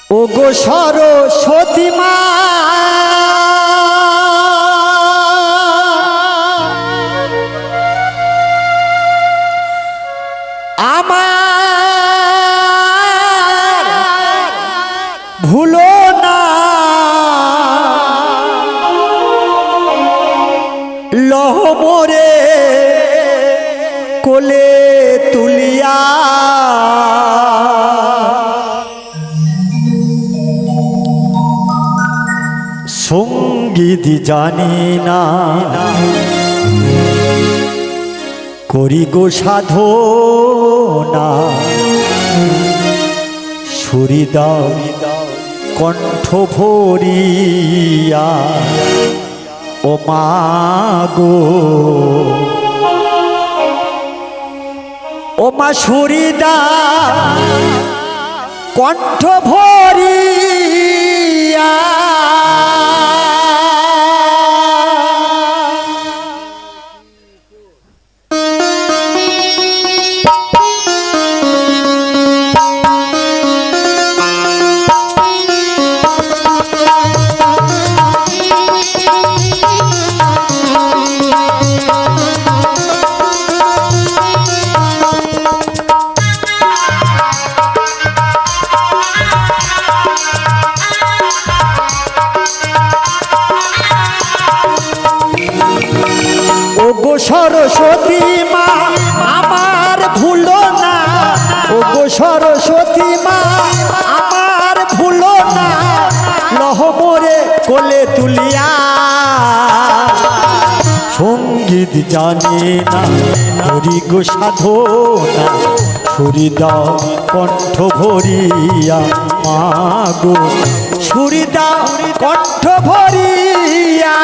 ওগো সরস্বতী মা আমার ভুলো না লহ মোরে কোলে তুলিয়া সঙ্গীত জানি না করি গো সাধনা সুরি দাও কণ্ঠ ভরিয়া ও মা গো ও মা সুরি দাও কণ্ঠ ভরিয়া ওগো সরস্বতী মা আমার ভুলো না ওগো সরস্বতী মা আমার ভুলো না লহ মোরে কোলে তুলিয়া সঙ্গীত জানে না করি গো সাধনা সুরি দাও কণ্ঠ ভরিয়া মা গো সুরি দাও কণ্ঠ ভরিয়া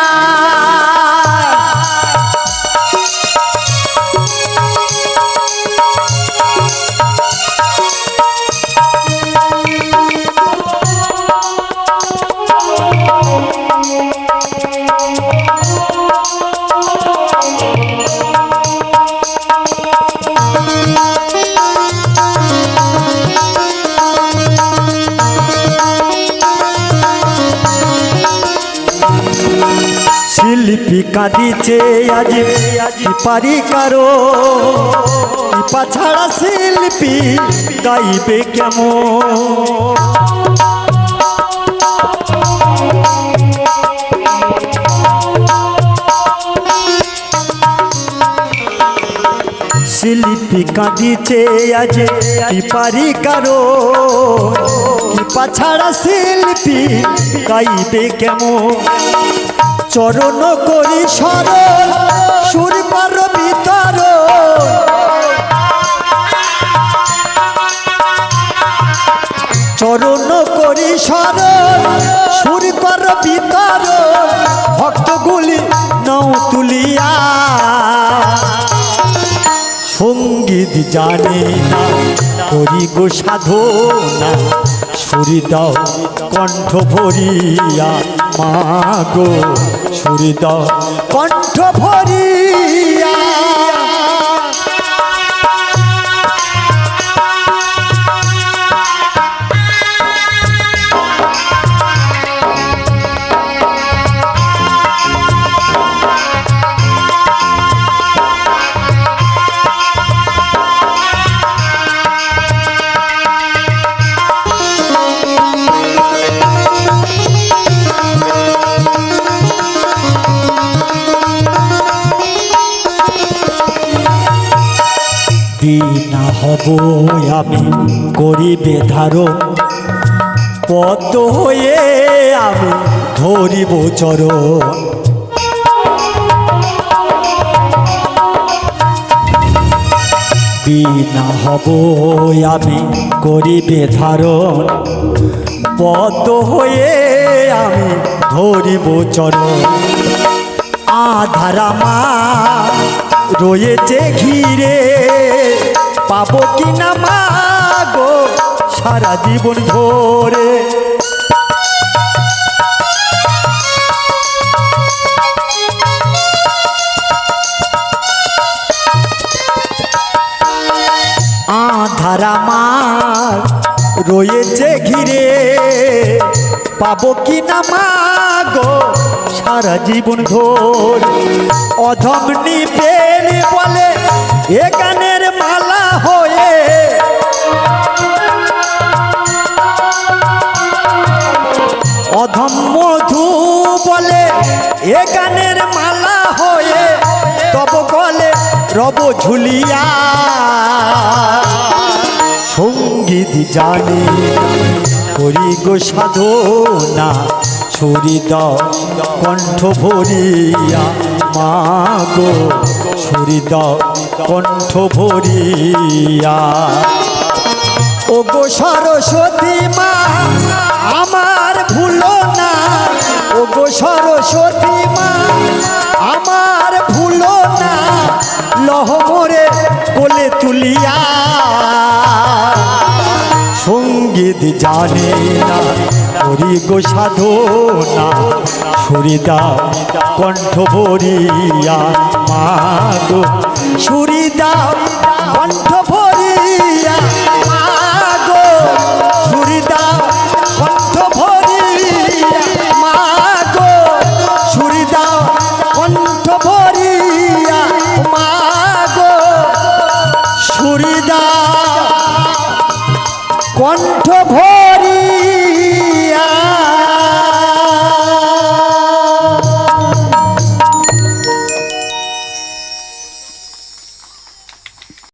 শিল্পী কাঁদিছে আজ পারি কারো কৃপা ছাড়া শিল্পী গাইবে কেমন শিল্পী কাঁদিছে আজ পারি কারো কৃপা ছাড়া শিল্পী গাইবে কেমন চরণ করি শরণ সুর পার ভিতর চরণ করি শরণ সুর কর ভিতর ভক্তগুলি নাও তুলিয়া সঙ্গীত জানে না করি গো সাধনা সুরি দাও কণ্ঠ ভরিয়া মা গো সুরি দাও কণ্ঠ ভরিয়া বিনা হব আমি করিবে ধারণ পদ্ম হয়ে আমি ধরিব চরণ বিনা হব আমি করিবে ধারণ পদ্ম হয়ে আমি ধরিব চরণ আধারা মা রয়েছে ঘিরে পাবো কিনা মা গো সারা জীবন ধরে আধার আমার রয়েছে ঘিরে পাবো কি না মা গো সারা জীবন ধর। অধম নিবেন বলে এ গানের মালা হয়ে, অধম মধু বলে এ গানের মালা হয়ে, তব গলে রব ঝুলিয়া। সঙ্গীত জানি করি গো সাধনা, ছুরি দাও কণ্ঠ ভরিয়া মা গো, ছুরি দাও কণ্ঠ ভরিয়া। ও গো সরস্বতী মা আমার ভুলো না, ও গো সরস্বতী মা আমার ভুলো না, লহমরে কোলে তুলিয়া। সঙ্গীত জানে না করি গো সাধনা, ছুরি দাও কণ্ঠ ভরিয়া মা গো,